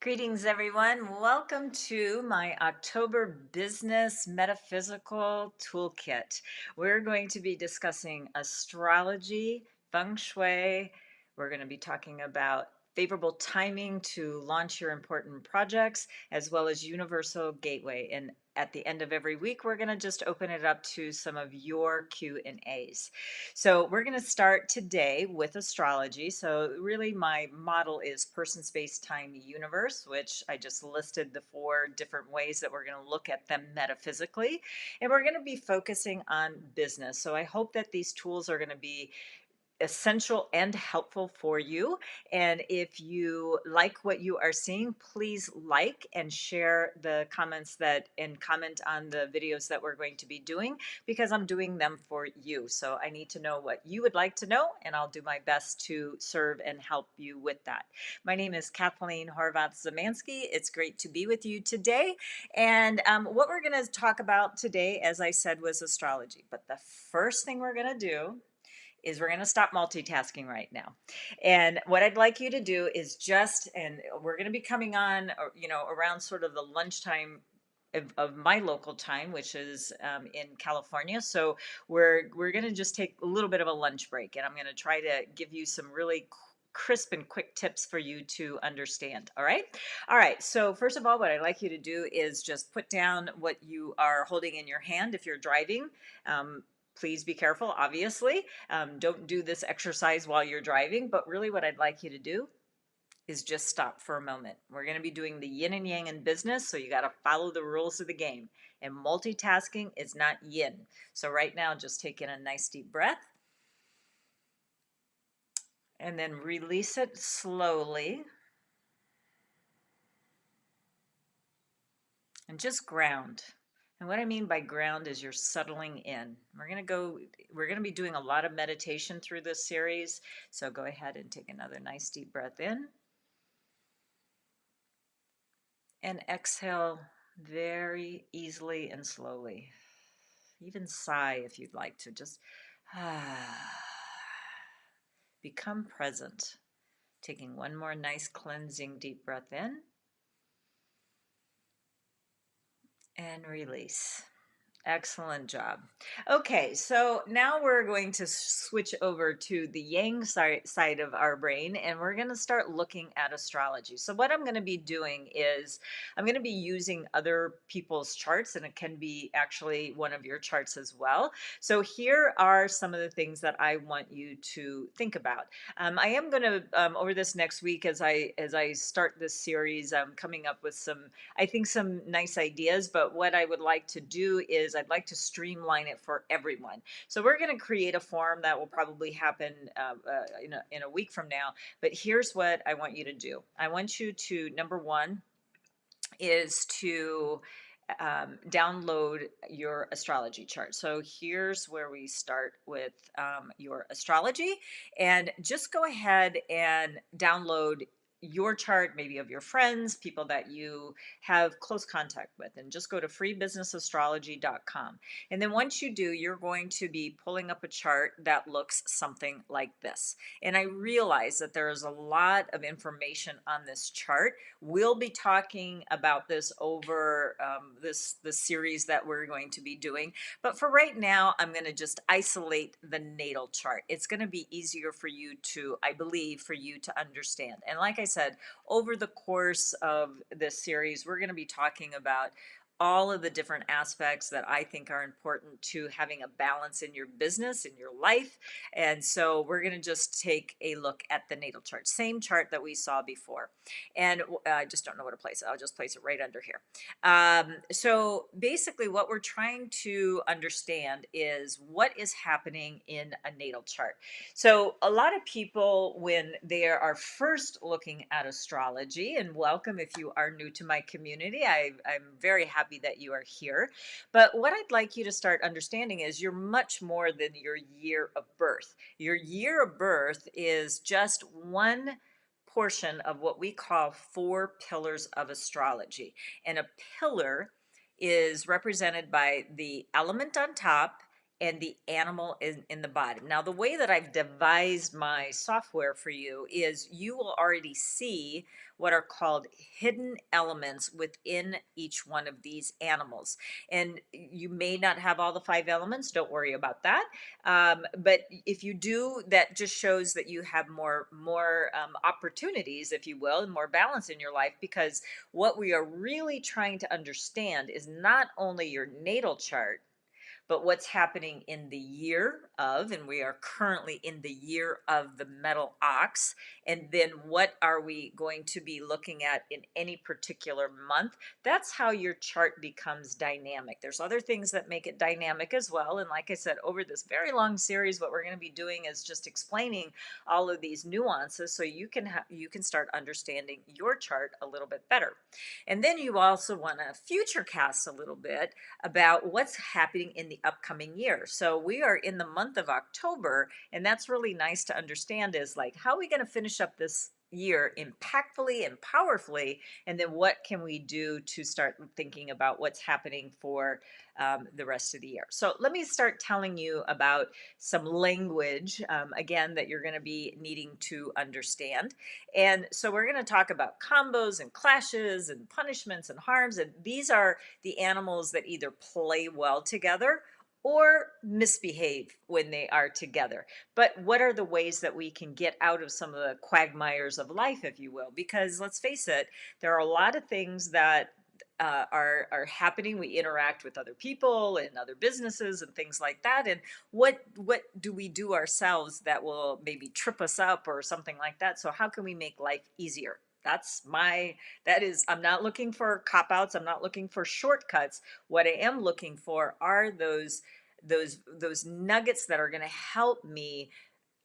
Greetings, everyone. Welcome to my October Business Metaphysical Toolkit. We're going to be discussing astrology, feng shui. We're going to be talking about favorable timing to launch your important projects, as well as universal gateway. And at the end of every week, we're going to just open it up to some of your Q&As. So we're going to start today with astrology. So really my model is person, space, time, universe, which I just listed the 4 different ways that we're going to look at them metaphysically. And we're going to be focusing on business. So I hope that these tools are going to be essential and helpful for you. And if you like what you are seeing, please like and share the comments and comment on the videos that we're going to be doing, because I'm doing them for you. So I need to know what you would like to know, and I'll do my best to serve and help you with that. My name is Kathleen Horvath Zamansky. It's great to be with you today. And what we're going to talk about today, as I said, was astrology. But the first thing we're going to do is we're going to stop multitasking right now. And what I'd like you to do is and we're going to be coming on, around sort of the lunchtime of my local time, which is in California. So we're going to just take a little bit of a lunch break, and I'm going to try to give you some really crisp and quick tips for you to understand. All right. All right. So first of all, what I'd like you to do is just put down what you are holding in your hand if you're driving. Please be careful, obviously. Don't do this exercise while you're driving, but really what I'd like you to do is just stop for a moment. We're going to be doing the yin and yang in business, so you got to follow the rules of the game. And multitasking is not yin. So right now, just take in a nice deep breath and then release it slowly. And just ground. And what I mean by ground is you're settling in. We're going to be doing a lot of meditation through this series. So go ahead and take another nice deep breath in. And exhale very easily and slowly. Even sigh if you'd like to. Just become present. Taking one more nice cleansing deep breath in. And release. Excellent job. Okay, so now we're going to switch over to the yang side of our brain, and we're going to start looking at astrology. So what I'm going to be doing is I'm going to be using other people's charts, and it can be actually one of your charts as well. So here are some of the things that I want you to think about. I am going to over this next week, as I start this series, I'm coming up with some nice ideas. But what I would like to do is I'd like to streamline it for everyone. So we're going to create a form that will probably happen in a week from now. But here's what I want you to do. I want you to, number one, is to download your astrology chart. So here's where we start with your astrology, and just go ahead and download your chart, maybe of your friends, people that you have close contact with, and just go to freebusinessastrology.com. And then once you do, you're going to be pulling up a chart that looks something like this. And I realize that there is a lot of information on this chart. We'll be talking about this over this series that we're going to be doing. But for right now, I'm going to just isolate the natal chart. It's going to be easier for you to, I believe, for you to understand. And like I said, over the course of this series, we're going to be talking about all of the different aspects that I think are important to having a balance in your business, in your life. And so we're going to just take a look at the natal chart, same chart that we saw before. And I just don't know where to place it. I'll just place it right under here. So basically what we're trying to understand is what is happening in a natal chart. So a lot of people, when they are first looking at astrology, and welcome if you are new to my community, I'm very happy that you are here. But what I'd like you to start understanding is you're much more than your year of birth. Your year of birth is just one portion of what we call 4 pillars of astrology. And a pillar is represented by the element on top and the animal in the bottom. Now, the way that I've devised my software for you is you will already see what are called hidden elements within each one of these animals. And you may not have all the 5 elements, don't worry about that. But if you do, that just shows that you have more opportunities, if you will, and more balance in your life, because what we are really trying to understand is not only your natal chart, but what's happening in the year of, and we are currently in the year of the metal ox, and then what are we going to be looking at in any particular month. That's how your chart becomes dynamic. There's other things that make it dynamic as well, and like I said, over this very long series, what we're going to be doing is just explaining all of these nuances so you can start understanding your chart a little bit better. And then you also want to future cast a little bit about what's happening in the upcoming year. So we are in the month of October, and that's really nice to understand, is like, how are we going to finish up this year impactfully and powerfully, and then what can we do to start thinking about what's happening for the rest of the year. So let me start telling you about some language, again, that you're going to be needing to understand. And so we're going to talk about combos and clashes and punishments and harms, and these are the animals that either play well together or misbehave when they are together. But what are the ways that we can get out of some of the quagmires of life, if you will? Because let's face it, there are a lot of things that are happening. We interact with other people and other businesses and things like that. And what do we do ourselves that will maybe trip us up or something like that? So how can we make life easier? I'm not looking for cop outs. I'm not looking for shortcuts. What I am looking for are those nuggets that are going to help me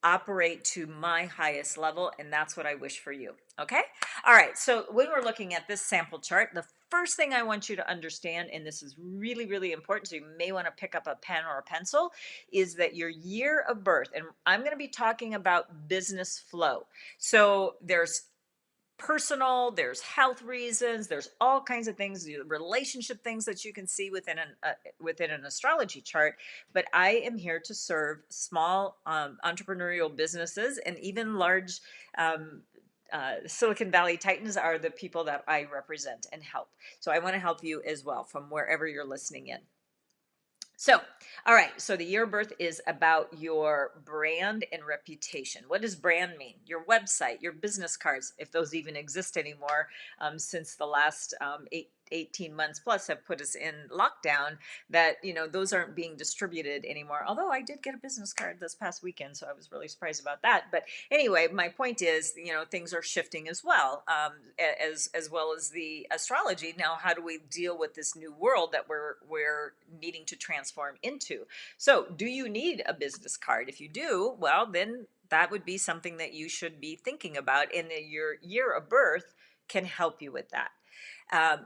operate to my highest level, and that's what I wish for you. Okay? All right, so when we're looking at this sample chart, the first thing I want you to understand, and this is really, really important, so you may want to pick up a pen or a pencil, is that your year of birth, and I'm going to be talking about business flow. So there's personal, there's health reasons, there's all kinds of things, relationship things that you can see within an astrology chart. But I am here to serve small entrepreneurial businesses, and even large Silicon Valley Titans are the people that I represent and help. So I want to help you as well from wherever you're listening in. So, all right, so the year of birth is about your brand and reputation. What does brand mean? Your website, your business cards, if those even exist anymore, since the last 18 months plus have put us in lockdown, that, those aren't being distributed anymore. Although I did get a business card this past weekend, so I was really surprised about that. But anyway, my point is, things are shifting as well, as well as the astrology. Now, how do we deal with this new world that we're needing to transform into? So, do you need a business card? If you do, well, then that would be something that you should be thinking about, and your year of birth can help you with that.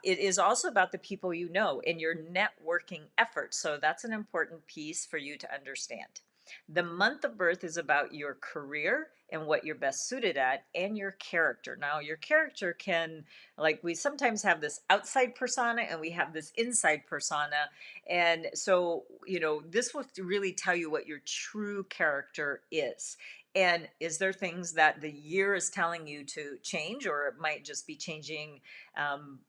It is also about the people you know and your networking efforts. So that's an important piece for you to understand. The month of birth is about your career and what you're best suited at, and your character. Now, your character can, like, we sometimes have this outside persona and we have this inside persona. And so, this will really tell you what your true character is. And is there things that the year is telling you to change, or it might just be changing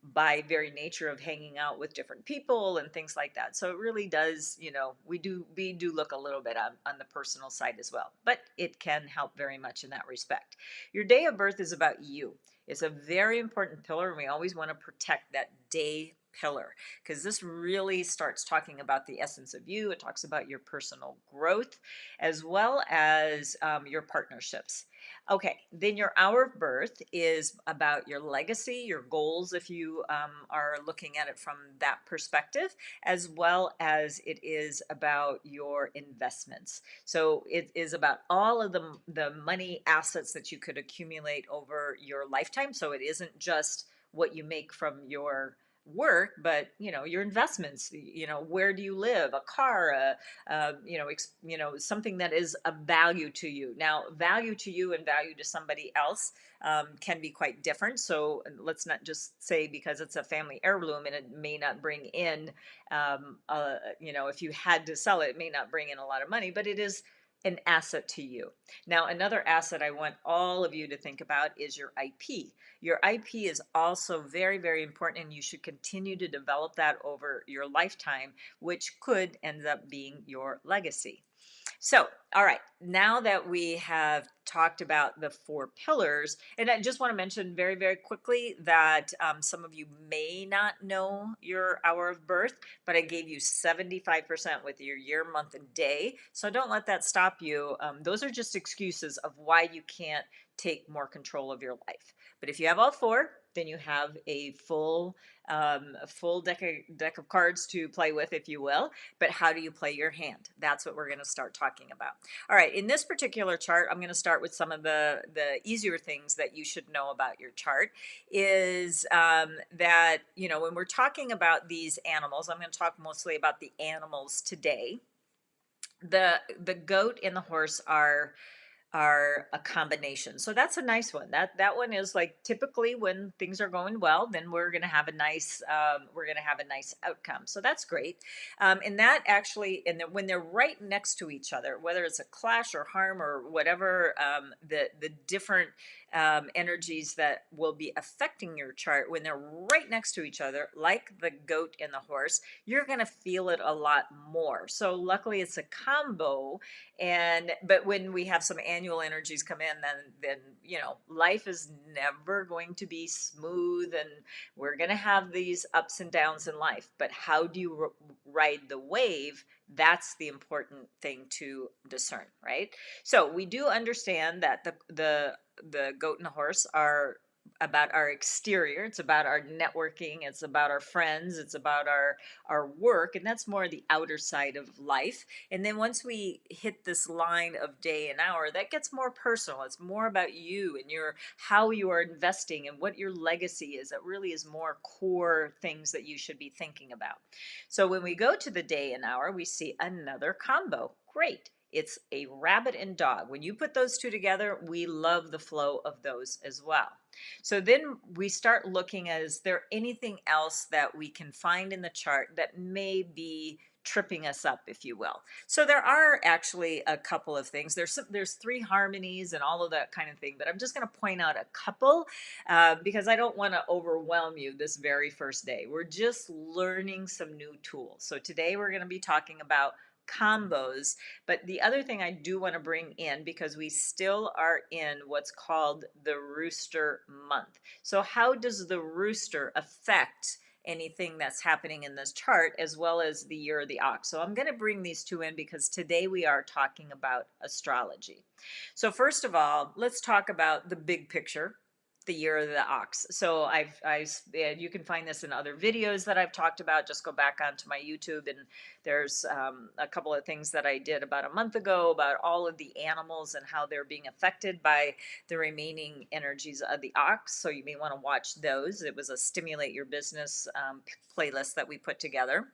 by very nature of hanging out with different people and things like that. So it really does, we do look a little bit on the personal side as well, but it can help very much in that respect. Your day of birth is about you. It's a very important pillar, and we always want to protect that day pillar, because this really starts talking about the essence of you. It talks about your personal growth as well as your partnerships. Okay, then your hour of birth is about your legacy, your goals, if you are looking at it from that perspective, as well as it is about your investments. So it is about all of the money assets that you could accumulate over your lifetime. So it isn't just what you make from your work, but your investments, where do you live, a car, something that is of value to you. Now, value to you and value to somebody else can be quite different. So let's not just say because it's a family heirloom and it may not bring in, if you had to sell it, it may not bring in a lot of money, but it is an asset to you. Now, another asset I want all of you to think about is your IP. Your IP is also very, very important, and you should continue to develop that over your lifetime, which could end up being your legacy. So, all right, now that we have talked about the four pillars, and I just want to mention very, very quickly that some of you may not know your hour of birth, but I gave you 75% with your year, month, and day. So don't let that stop you. Those are just excuses of why you can't take more control of your life. But if you have all four, then you have a full deck of cards to play with, if you will. But how do you play your hand? That's what we're going to start talking about. All right, in this particular chart, I'm going to start with some of the easier things that you should know about your chart. Is that when we're talking about these animals, I'm going to talk mostly about the animals today. The goat and the horse are a combination. So that's a nice one. That one is like typically when things are going well, then we're going to have a nice outcome. So that's great. And that actually, and then when they're right next to each other, whether it's a clash or harm or whatever, the different energies that will be affecting your chart when they're right next to each other, like the goat and the horse, you're going to feel it a lot more. So luckily, it's a combo. But when we have some annual energies come in, then life is never going to be smooth, and we're going to have these ups and downs in life. But how do you ride the wave? That's the important thing to discern, right? So we do understand that the goat and the horse are about our exterior. It's about our networking. It's about our friends. It's about our work, and that's more the outer side of life. And then once we hit this line of day and hour, that gets more personal. It's more about you and how you are investing and what your legacy is. That really is more core things that you should be thinking about. So when we go to the day and hour, we see another combo. Great. It's a rabbit and dog. When you put those two together, we love the flow of those as well. So then we start looking at, is there anything else that we can find in the chart that may be tripping us up, if you will? So there are actually a couple of things. There's three harmonies and all of that kind of thing, but I'm just going to point out a couple because I don't want to overwhelm you this very first day. We're just learning some new tools. So today we're going to be talking about combos. But the other thing I do want to bring in, because we still are in what's called the rooster month. So how does the rooster affect anything that's happening in this chart, as well as the year of the ox? So I'm going to bring these two in because today we are talking about astrology. So first of all, let's talk about the big picture, the year of the ox. So you can find this in other videos that I've talked about. Just go back onto my YouTube, and there's a couple of things that I did about a month ago about all of the animals and how they're being affected by the remaining energies of the ox. So you may want to watch those. It was a Stimulate Your Business playlist that we put together.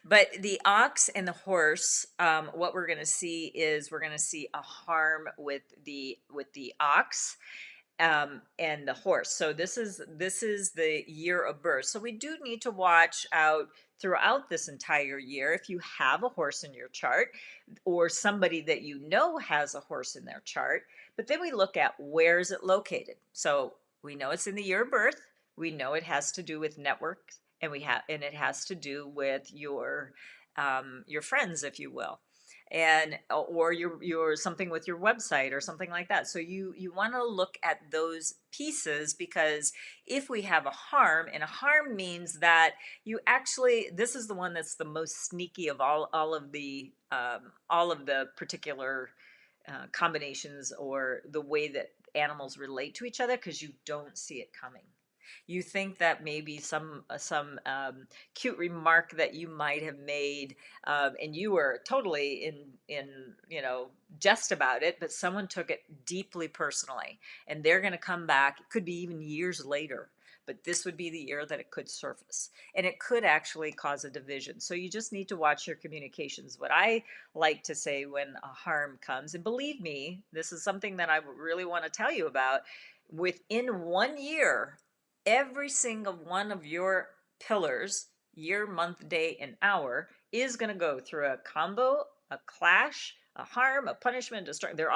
But the ox and the horse, what we're going to see is we're going to see a harm with the ox and the horse. So this is the year of birth. So we do need to watch out throughout this entire year if you have a horse in your chart or somebody that you know has a horse in their chart. But then we look at where is it located. So we know it's in the year of birth. We know it has to do with networks, and it has to do with your friends, if you will, and or your something with your website or something like that. So you want to look at those pieces, because if we have a harm, and a harm means that you actually, this is the one that's the most sneaky of all of the particular combinations or the way that animals relate to each other, because you don't see it coming. You think that maybe some cute remark that you might have made, and you were totally in jest about it, but someone took it deeply personally, and they're going to come back. It could be even years later, but this would be the year that it could surface. And it could actually cause a division. So you just need to watch your communications. What I like to say when a harm comes, and believe me, this is something that I really want to tell you about. Within 1 year, every single one of your pillars, year, month, day, and hour, is going to go through a combo, a clash, a harm, a punishment, a destruction. You're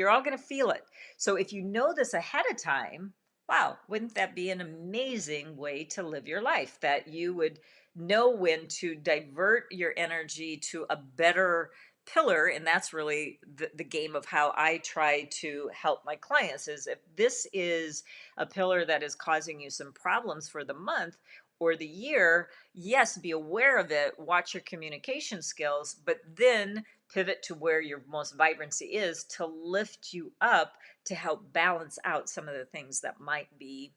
all gonna feel it. So if you know this ahead of time, wow, wouldn't that be an amazing way to live your life? That you would know when to divert your energy to a better pillar. And that's really the game of how I try to help my clients, is if this is a pillar that is causing you some problems for the month or the year, yes, be aware of it, watch your communication skills, but then pivot to where your most vibrancy is to lift you up, to help balance out some of the things that might be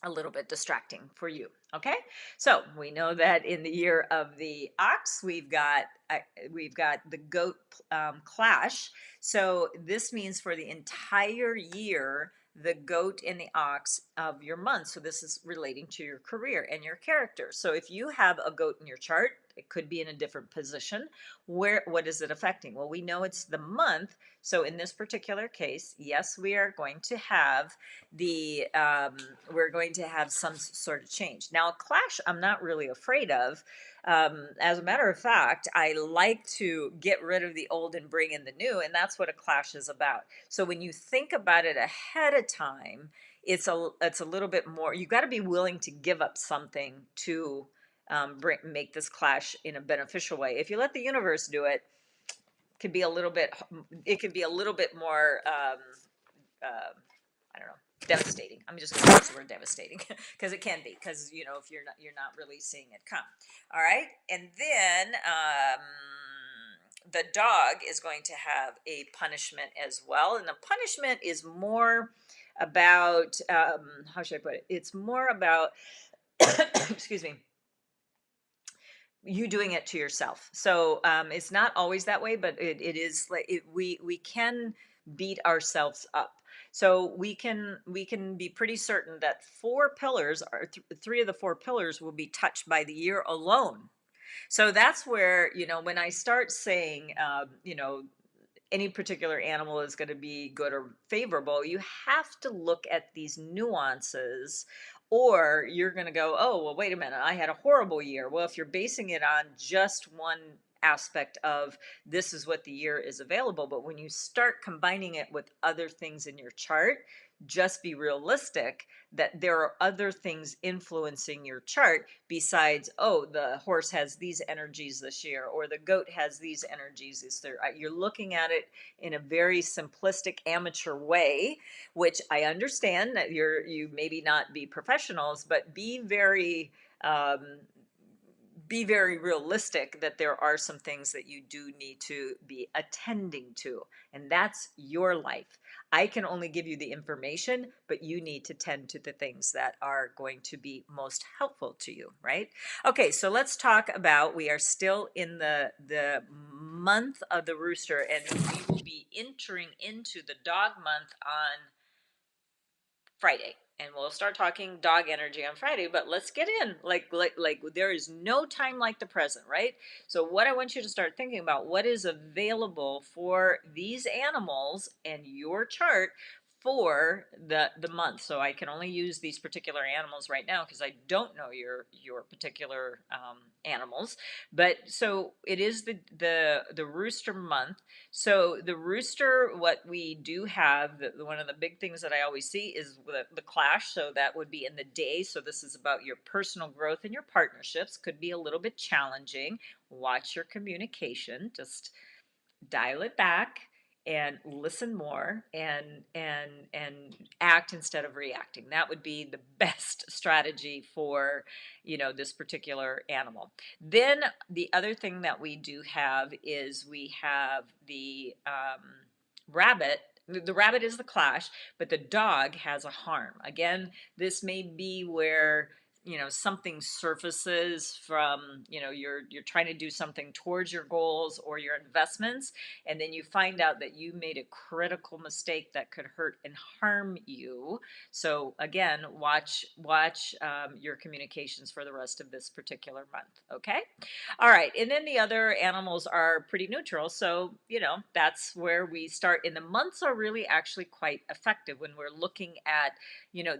a little bit distracting for you. Okay, so we know that in the year of the ox, we've got the goat clash. So this means for the entire year, the goat and the ox of your month. So this is relating to your career and your character. So if you have a goat in your chart, it could be in a different position. What is it affecting? Well, we know it's the month. So in this particular case, yes, we are going to have the we're going to have some sort of change. Now, a clash I'm not really afraid of. As a matter of fact, I like to get rid of the old and bring in the new, and that's what a clash is about. So when you think about it ahead of time, it's a little bit more. You got to be willing to give up something to make this clash in a beneficial way. If you let the universe do it, could be a little bit. It could be a little bit more. Uh, I don't know, devastating. I'm just going to use the word devastating because it can be, because if you're not really seeing it come. All right, and then the dog is going to have a punishment as well, and the punishment is more about how should I put it? It's more about excuse me, you doing it to yourself. So it's not always that way, but it is like we can beat ourselves up. So we can be pretty certain that four pillars are three of the four pillars will be touched by the year alone. So that's where when I start saying any particular animal is going to be good or favorable, you have to look at these nuances, or you're going to go, oh, well, wait a minute, I had a horrible year. Well, if you're basing it on just one aspect of this is what the year is available, but when you start combining it with other things in your chart, just be realistic that there are other things influencing your chart besides, oh, the horse has these energies this year, or the goat has these energies this year. You're looking at it in a very simplistic, amateur way, which I understand that you maybe not be professionals, but um, be very realistic that there are some things that you do need to be attending to, and that's your life. I can only give you the information, but you need to tend to the things that are going to be most helpful to you, right? Okay, so let's talk about, we are still in the month of the rooster, and we will be entering into the dog month on Friday, and we'll start talking dog energy on Friday. But let's get in, like there is no time like the present, right? So what I want you to start thinking about, what is available for these animals and your chart for the month. So I can only use these particular animals right now because I don't know your particular animals. But so it is the rooster month. So the rooster, what we do have, one of the big things that I always see is the clash. So that would be in the day. So this is about your personal growth and your partnerships. Could be a little bit challenging. Watch your communication. Just dial it back and listen more, and act instead of reacting. That would be the best strategy for this particular animal. Then the other thing that we do have is we have the rabbit. The rabbit is the clash, but the dog has a harm. Again, this may be where something surfaces from, you're trying to do something towards your goals or your investments, and then you find out that you made a critical mistake that could hurt and harm you. So again, watch your communications for the rest of this particular month. Okay. All right. And then the other animals are pretty neutral. So, that's where we start. And the months are really actually quite effective when we're looking at,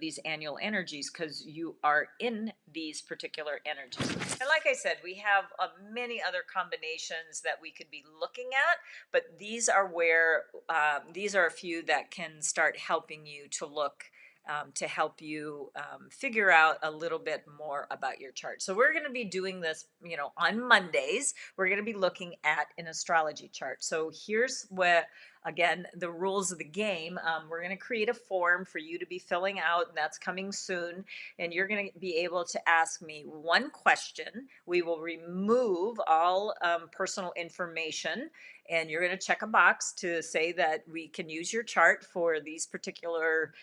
these annual energies, because you are in these particular energies. And like I said, we have many other combinations that we could be looking at, but these are a few that can start helping you to help you figure out a little bit more about your chart. So we're going to be doing this, on Mondays. We're going to be looking at an astrology chart. So here's what, again, the rules of the game. We're going to create a form for you to be filling out, and that's coming soon. And you're going to be able to ask me one question. We will remove all personal information, and you're going to check a box to say that we can use your chart for these particular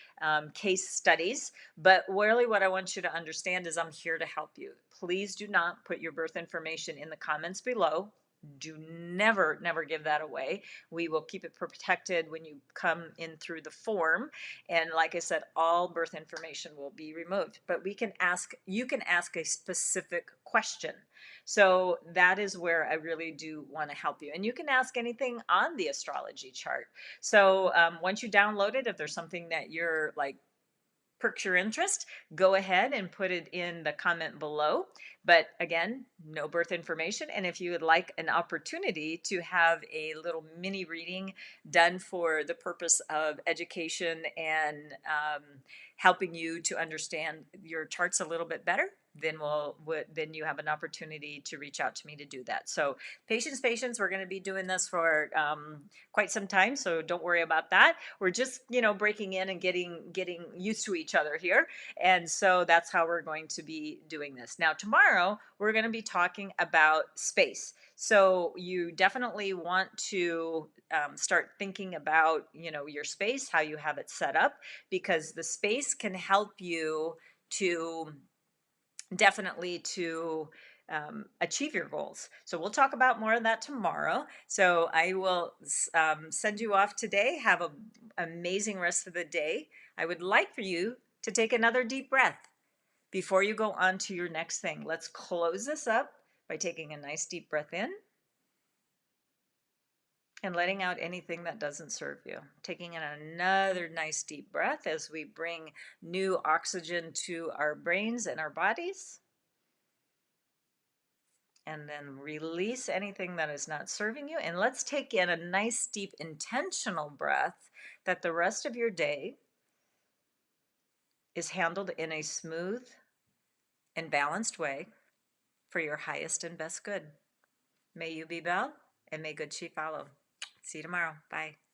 case studies. But really, what I want you to understand is I'm here to help you. Please do not put your birth information in the comments below. Do never give that away. We will keep it protected when you come in through the form. And like I said, all birth information will be removed. But you can ask a specific question. So that is where I really do want to help you. And you can ask anything on the astrology chart. So once you download it, if there's something that you're like, perks your interest, go ahead and put it in the comment below. But again, no birth information. And if you would like an opportunity to have a little mini reading done for the purpose of education and helping you to understand your charts a little bit better, then you have an opportunity to reach out to me to do that. So patience. We're going to be doing this for quite some time, so don't worry about that. We're just breaking in and getting used to each other here, and so that's how we're going to be doing this. Now tomorrow we're going to be talking about space. So you definitely want to start thinking about your space, how you have it set up, because the space can help you to achieve your goals. So we'll talk about more of that tomorrow. So I will send you off today. Have an amazing rest of the day. I would like for you to take another deep breath before you go on to your next thing. Let's close this up by taking a nice deep breath in and letting out anything that doesn't serve you. Taking in another nice deep breath as we bring new oxygen to our brains and our bodies. And then release anything that is not serving you. And let's take in a nice, deep, intentional breath that the rest of your day is handled in a smooth and balanced way for your highest and best good. May you be well, and may good chi follow. See you tomorrow. Bye.